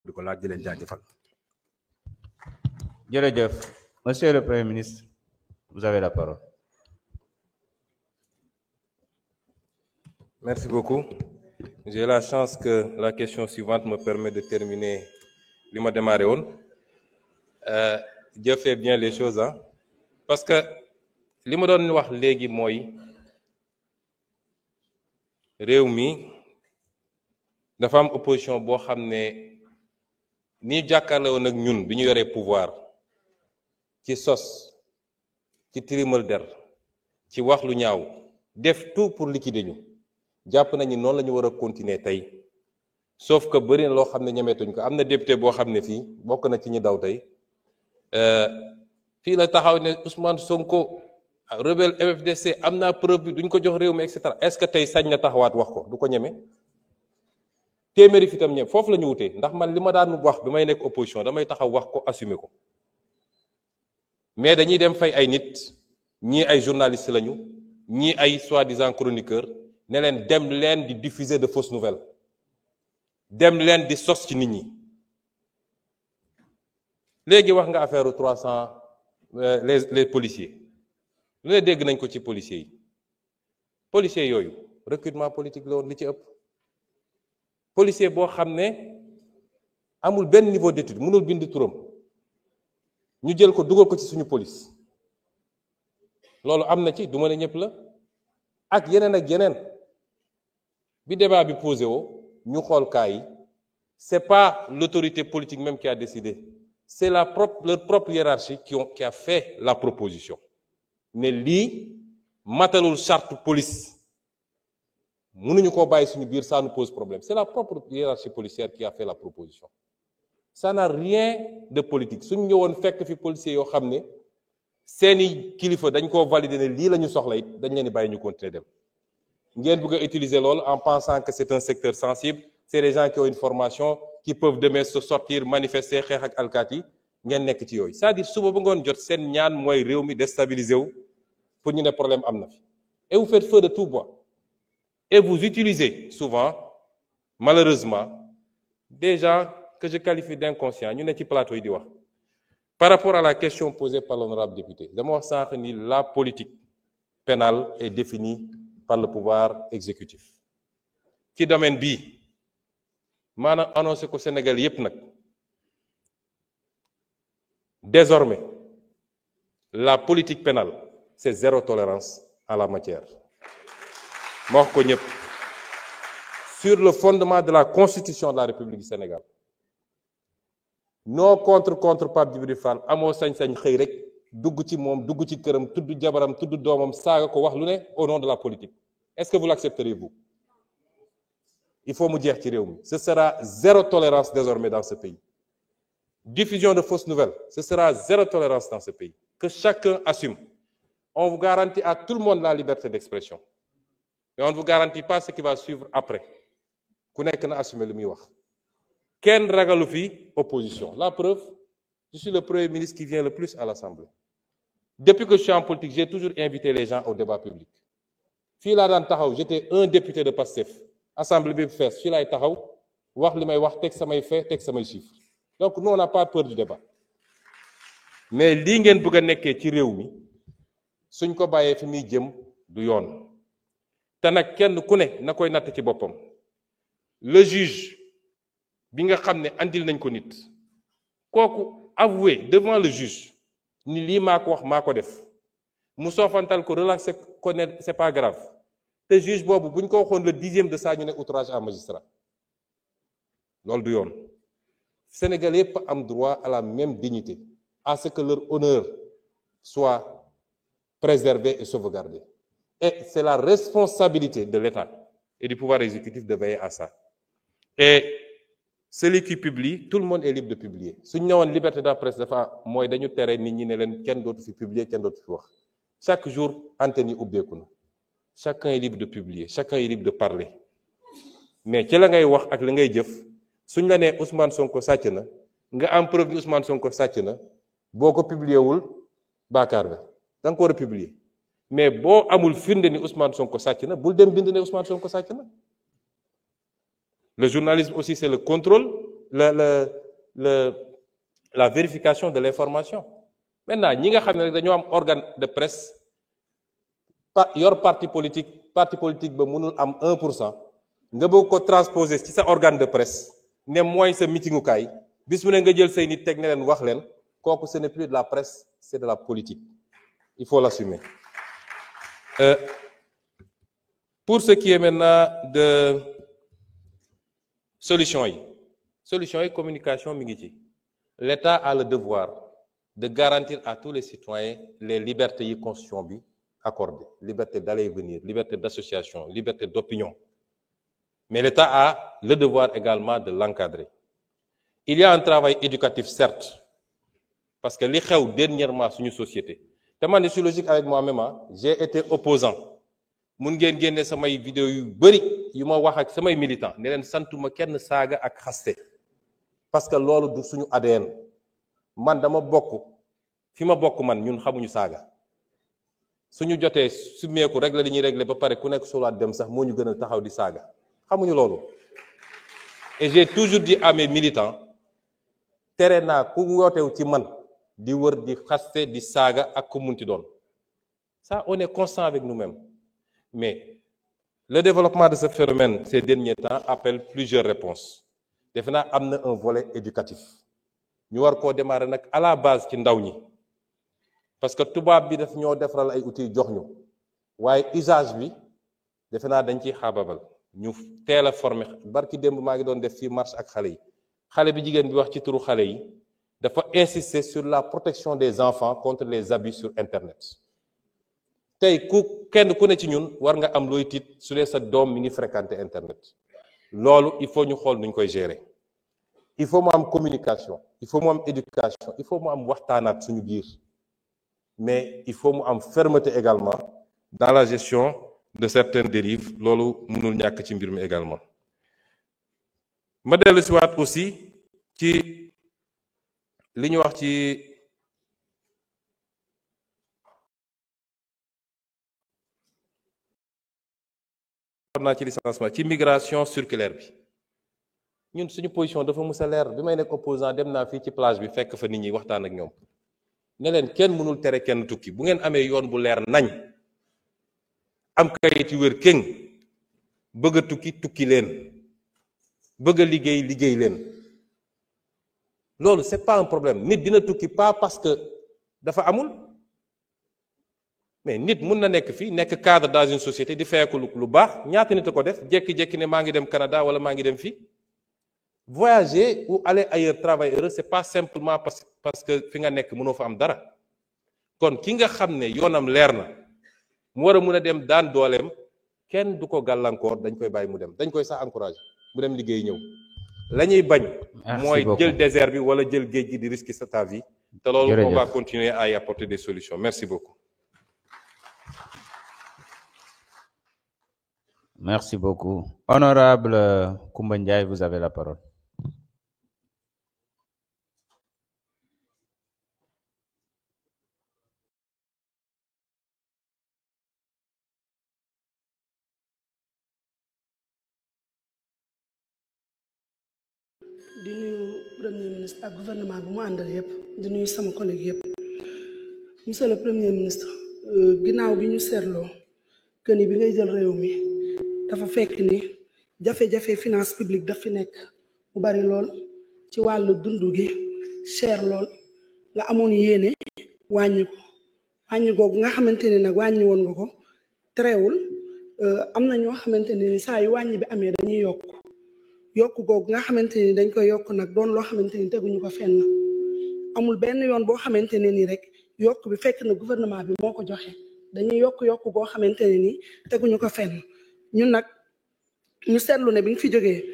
di ko laaj di leen jaajëfal. Jërëjëf. Monsieur le Premier ministre, vous avez la parole. Merci beaucoup. J'ai la chance que la question suivante me permet de terminer li ma démarré woon. Dieu fait bien les choses, hein. Parce que li ma doon wax léegi mooy réew mi dafa am opposition boo xam ne ni jàkkaarloo woon ak ñun bi ñu yoree pouvoir ci sos ci tilimal der ci wax lu ñaaw def tout pour liquider ñu jàpp nañu noonu la ñu war a continuer tey sauf que bëri na loo xam ne ñemeetuñ ko. Am na député boo xam ne fii bokk na ci ñi daw tey fii la taxaw ne Ousmane Sonko rebelle MFDC am naa preuve bi duñ ko jox réew mi et cetera. Est-ce que tey sañ na taxawaat wax ko? Du ko ñeme. Téeméeri fi tam ñëpp foofu la ñu wutee ndax man li ma daan wax bi may nekk opposition damay taxaw wax ko assumer ko mais dañuy dem fay ay nit ñii ay journalistes lañu ñii ay soi-disant chroniqueurs ne leen dem leen di diffuser de fausses nouvelles dem leen di sos ci nit ñi. léegi wax nga affaire 300 les policiers lu ne dégg nañ ko ci policiers yooyu recrutement politique la woon li ci ëpp. Policier boo xam ne amul benn niveau d'étude mënul bind turam ñu jël ko dugal ko ci suñu police loolu am na ci du ma ne ñëpp la ak yeneen bi débat bi posé woo ñu xool cas yi c'est pas l'autorité politique même qui a décidé c'est leur propre hiérarchie qui a fait la proposition ne lii matalul charte police. mënuñu koo bàyyi suñu biir, ça nous pose problème. C'est la propre hiérarchie policière qui a fait la proposition. Ça n'a rien de politique. suñu ñëwoon fekk fi policiers yoo xam ne seeni kilifa dañ koo valider ne lii la ñu soxla it dañ leen di bàyyi ñu continuer dem. ngeen bëgg a utiliser loolu en pensant que c'est un secteur sensible, c'est des gens qui ont une formation qui peuvent demain se sortir manifester xeex ak alkaati ngeen nekk ci yooyu. c'est-à-dire suba ba ngoon jot seen ñaan mooy réew mi déstabiliser wu pour ñu ne problème am na fi. Et vous faites feu de tout bois. Et vous utilisez souvent, malheureusement, des gens que je qualifie d'inconscients. Nous sommes plateau yi di wax. Par rapport à la question posée par l'honorable député, dama wax sànq ni la politique pénale est définie par le pouvoir exécutif. Ci domaine bii maanaam annoncé ko Sénégal yépp nag désormais la politique pénale c'est zéro tolérance en la matière. ma wax ko ñëpp sur le fondement de la constitution de la République du Sénégal non contre Pape Djibril Fall amoo sañ-sañ xëy rek dugg ci moom dugg ci këram tudd jabaram tudd doomam saaga ko wax lu ne au nom de la politique. Est-ce que vous l'accepterez vous? Il faut mu jeex ci réew mi. Ce sera zéro tolérance désormais dans ce pays. Diffusion de fausses nouvelles, ce sera zéro tolérance dans ce pays. Que chacun assume. On vous garantit à tout le monde la liberté d'expression. Mais on ne vous garantit pas ce qui va suivre après. Ku nekk na assumer lu muy wax. Kenn ragalu fi opposition. La preuve, je suis le premier ministre qui vient le plus à l'Assemblée. Depuis que je suis en politique, j'ai toujours invité les gens au débat public. Fii laa daan taxaw, j'étais un député de Pastef. Assemblée bi fees fii laay taxaw wax li may wax teg samay fait teg samay chiffres. Donc nous on n'a pas peur du débat. Mais lii ngeen bëgg a nekkee ci réew mi suñ ko bàyyee fi muy jëm du yoon. Te nag kenn ku ne na koy natt ci boppam. Le juge bi nga xam ne andil nañ ko nit kooku avouer devant le juge ni lii maa ko wax maa ko def mu soofantal ko relaxé ko ne c'est pas grave te juge boobu buñ ko waxoon le 10e de ça ñu ne outrage à magistrat loolu du yoon. Sénégalais yépp am droit à la même dignité, à ce que leur honneur soit préservé et sauvegardé. Et c'est la responsabilité de l'État et du pouvoir exécutif de veiller à ça. Et celui qui publie, tout le monde est libre de publier. Si nous avons une liberté de la presse, moi, dañu tere nit ñi ne leen kenn dootu fi publier, kenn dootu fi wax. Chaque jour, antenne yi ubbeeku na. Chacun est libre de publier, chacun est libre de parler. Mais ci la ngay wax ak la ngay jëf, suñ la nee Ousmane Sonko sàcc na nga am preuve bi Ousmane Sonko sàcc na boo ko publier wul baakaar la da nga ko war a publier mais boo amul firnde ni Ousmane Sonko sàcc na bul dem bind ne Ousmane Sonko sàcc na. Le journalisme aussi c'est le contrôle la vérification de l'information. Maintenant ñi nga xam ne dañoo am organe de presse yor parti politique ba mënul am 1% nga bëgg ko transposer ci sa organe de presse ne mooy sa meetingukaay bis mu ne nga jël say nit teg ne leen wax leen kooku ce n'est plus de la presse c'est de la politique il faut l'assumer. Pour ce qui est maintenant de solution yi communication mi ngi ci. L'État a le devoir de garantir à tous les citoyens les libertés yi constitution bi accordé, liberté d'aller et venir, liberté d'association, liberté d'opinion. Mais l'État a le devoir également de l'encadrer. Il y a un travail éducatif, certes, parce que li xew dernièrement suñu société te man je suis logique avec moi-même, j'ai été opposant mun ngeen génne samay vidéo yu bari yu ma wax ak samay militants ne leen santuma kenn saaga ak xaste parce que loolu du suñu ADN man dama bokk fi ma bokk man ñun xamuñu saaga suñu jotee sumeeku régler li ñuy régler ba pare ku nekk solaat dem sax moo ñu gën a taxaw di saaga xamuñu loolu. Et j'ai toujours dit à mes militants tere naa ku wootew ci man di wër di xaste di saaga ak ku munti doon ça on est constant avec nous-mêmes mais le développement de ce phénomène ces derniers temps appelle plusieurs réponses defe naa am na un volet éducatif ñu war koo démarrer nag à la base ci ndaw ñi parce que tubaab bi daf ñoo defaral ay outils jox ñu waaye usage bi defe naa dañ ciy xaababal ñu teel a former barki démb maa ngi doon def fii marche ak xale yi xale bi jigéen bi wax ci turu xale yi dafa insister sur la protection des enfants contre les abus sur internet tey kenn ku ne ci ñun war nga am looy tiit su dee sa doom mi ngi fréquenter internet loolu il faut ñu xool nuñ koy gérer il faut mu am communication il faut mu am éducation il faut mu am waxtaanaat suñu biir mais il faut mu am fermeté également dans la gestion de certaines dérives loolu mënul ñàkk ci mbir mi également ma dellu si waat aussi ci li ñu wax ci licenciement ci migration circulaire bi ñun suñu position dafa mës a leer bi may nekk opposant dem naa fii ci plage bi fekk fa nit ñi waxtaan ak ñoom ne leen kenn mënul tere kenn tukki bu ngeen amee yoon bu leer nañ am kayit yu wér kéng bëgg a tukki leen bëgg a liggéey leen loolu c'est pas un problème nit dina tukki pas parce que dafa amul mais nit mun na nekk fii nekk cadre dans une société di feyeku lu baax ñaata nit a ko def jékki-jékki ne maa ngi dem Canada wala maa ngi dem fii voyager ou aller ailleurs travailler c'est pas simplement parce que fi nga nekk mënoo fa am dara kon ki nga xam ne yoonam leer na mu war a mun a dem daan dooleem kenn du ko gàllankoor dañ koy bàyyi mu dem dañ koy sax encourager mu dem liggéey ñëw la ñuy bañ mooy jël désert bi wala jël géej gi di risquer sa vie te loolu on va continuer à y apporter des solutions merci beaucoup. Merci beaucoup. Honorable Koumba Ndiaye, vous avez la parole. di nuyu premier ministre ak gouvernement bi mu àndal yëpp di nuyu sama collègue yëpp monsieur le premier ministre ginnaaw bi ñu seetloo que ni bi ngay jël réew mi dafa fekk ni jafe-jafe finance publique daf fi nekk mu bari lool ci wàllu dundu gi cher lool nga amoon yéene wàññi googu nga xamante ne nag wàññi woon nga ko terewul am na ñoo xamante ne ni saa yu wàññi bi amee dañuy yokk googu nga xamante ni dañ koy yokk nag doon loo xamante ni teguñu ko fenn amul benn yoon boo xamante ne ni rek yokk bi fekk na gouvernement bi moo ko joxe dañuy yokk goo xamante ne ni teguñu ko fenn ñun nag ñu seetlu ne bi nga fi jógee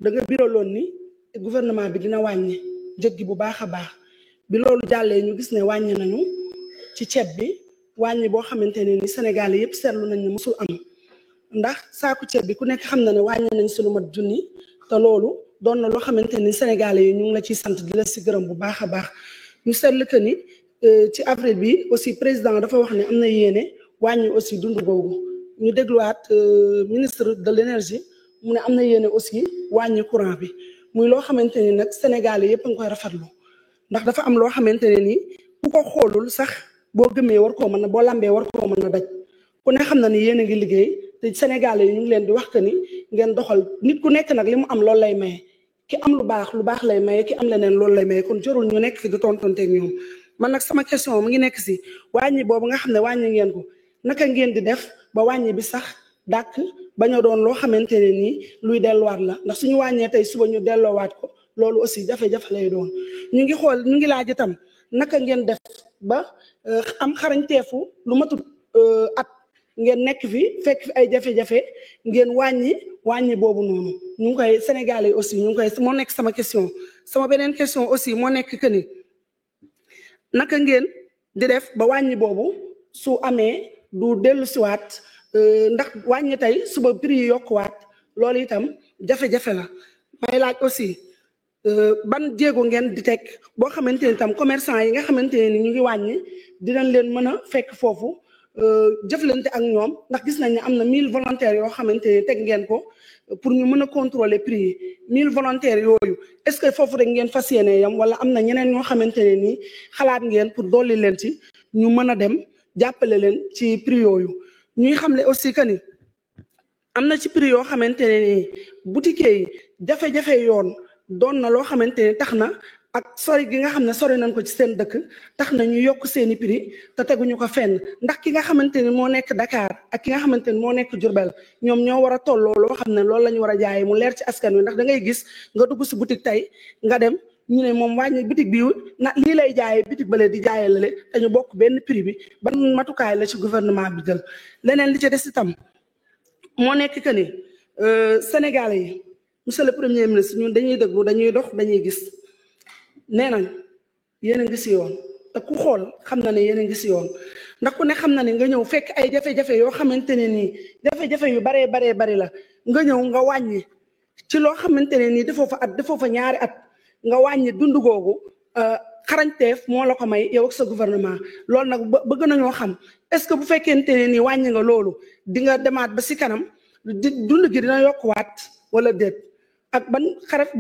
da nga biraloon ni gouvernement bi dina wàññi njëg gi bu baax a baax bi loolu jàllee ñu gis ne wàññi nañu ci ceeb bi wàññi boo xamante ne ni Sénégalais yëpp seetlu nañ ne mosul am ndax saaku ceeb bi ku nekk xam na ne wàññi nañ si lu mat junni te loolu doon na loo xamante ni Sénégalais yi ñu ngi la ciy sant di la si gërëm bu baax a baax ñu seetlu que ni ci avril bi aussi président dafa wax ne am na yéene wàññi aussi dund googu ñu dégluwaat ministre de l'énergie mu ne am na yéene aussi wàññi courant bi muy loo xamante ni nag Sénégalais yëpp a ngi koy rafetlu ndax dafa am loo xamante ne ni ku ko xoolul sax boo gëmee war koo mën a boo lambee war koo mën a daj ku ne xam na ni yéen a ngi liggéey te Sénégalais yi ñu ngi leen di wax que ni ngeen doxal nit ku nekk nag li mu am loolu lay maye ki am lu baax lay maye ki am leneen loolu lay maye kon jarul ñu nekk fi di tontonteeg ñoom man nag sama question mu ngi nekk si wàññi boobu nga xam ne wàññi ngeen ko naka ngeen di def ba wàññi bi sax dàkk bañ a doon loo xamante ne nii luy delluwaat la ndax suñu wàññee tey suba ñu delloowaat ko loolu aussi jafe-jafe lay doon ñu ngi laaj itam naka ngeen def ba am xarañteefu lu matut at ngeen nekk fi fekk fi ay jafe-jafe ngeen wàññi boobu noonu ñu ngi koy Sénégalais aussi ñu ngi koy moo nekk sama question sama beneen question aussi moo nekk que ni naka ngeen di def ba wàññi boobu su amee du dellu siwaat ndax wàññi tey suba prix yi yokkuwaat loolu itam jafe-jafe la may laaj aussi ban jéego ngeen di teg boo xamante ni itam commerçant yi nga xamante ne ni ñu ngi wàññi dinañ leen mën a fekk foofu jëflante ak ñoom ndax gis nañ ne am na 1000 volontaires yoo xamante ne teg ngeen ko pour ñu mën a contrôler prix yi 1000 volontaires yooyu est-ce que foofu rek ngeen fas yéene yam wala am na ñeneen ñoo xamante ne nii xalaat ngeen pour dolli leen ci ñu mën a dem jàppale leen ci prix yooyu ñuy xamle aussi que ni am na ci prix yoo xamante ne nii boutique yi jafe-jafe yoon doon na loo xamante ne tax na ak sori gi nga xam ne sori nañ ko ci seen dëkk tax na ñu yokk seeni prix te teguñu ko fenn ndax ki nga xamante ni moo nekk Dakar ak ki nga xamante ni moo nekk Diourbel ñoom ñoo war a tolloo loo xam ne loolu la ñu war a jaayee mu leer ci askan wi ndax da ngay gis nga dugg si boutique tey nga dem ñu ne moom wàññi boutique bi na lii lay jaayee boutique bale di jaayee lale te ñu bokk benn prix bi ban matukaay la ci gouvernement bi jël leneen li ci des itam moo nekk que ni Sénégalais yi monsieur le premier ministre ñun dañuy déglu dañuy dox dañuy gis nee nañ yéen a ngi si yoon te ku xool xam na ne yéen a ngi si yoon ndax ku ne xam na ne nga ñëw fekk ay jafe-jafe yoo xamante ne nii jafe-jafe yu bari la nga ñëw nga wàññi ci loo xamante ne nii defoo fa ñaari at nga wàññi dund googu xarañteef moo la ko may yow ak sa gouvernement loolu nag bëgg nañoo xam est-ce que bu fekkente ne nii wàññi nga loolu di nga demaat ba si kanam dund gi dina yokkuwaat wala déet ak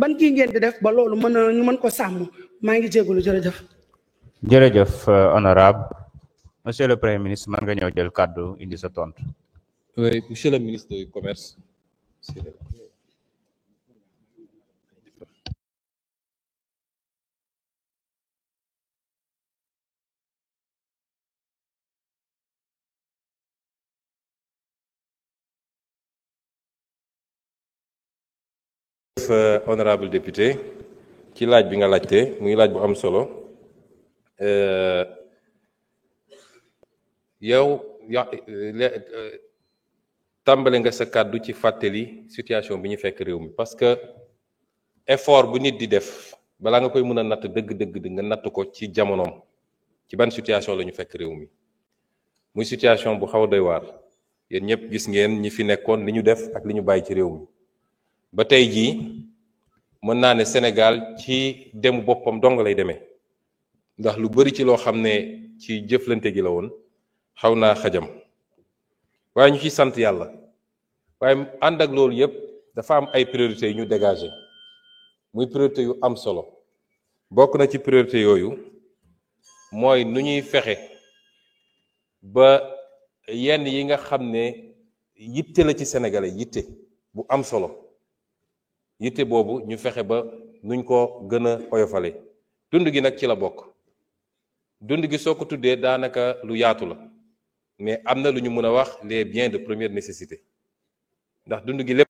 ban kii ngeen di def ba loolu ñu mën ko sàmm maa ngi jégalu jërëjëf. jërëjëf honorable monsieur le premier ministre man nga ñëw jël kàddu indi sa tontu. Oui, monsieur le ministre du commerce. Honorable député ci laaj bi nga laajte muy laaj bu am solo yow tàmbale nga sa kàddu ci fàttali situation bi ñu fekk réew mi parce que effort bu nit di def balaa nga koy mën a natt dëgg nga natt ko ci jamonoom ci ban situation la ñu fekk réew mi muy situation bu xaw a doy waar yéen ñëpp gis ngeen ñi fi nekkoon li ñu def ak li ñu bàyyi ci réew mi ba tey jii mën naa ne Sénégal ci demu boppam dong lay demee ndax lu bari ci loo xam ne ci jëflante gi la woon xaw naa xajam waaye ñu ci sant yàlla waaye ànd ak loolu yépp dafa am ay priorités yu ñu dégager muy priorité yu am solo bokk na ci priorité yooyu mooy nu ñuy fexe ba yenn yi nga xam ne yitte la ci sénégalais yitte bu am solo yitte boobu ñu fexe ba nuñ ko gën a oyofale dund gi nag ci la bokk dund gi soo ko tuddee daanaka lu yaatu la mais am na lu ñu mën a wax les biens de première nécessité ndax dund gi lépp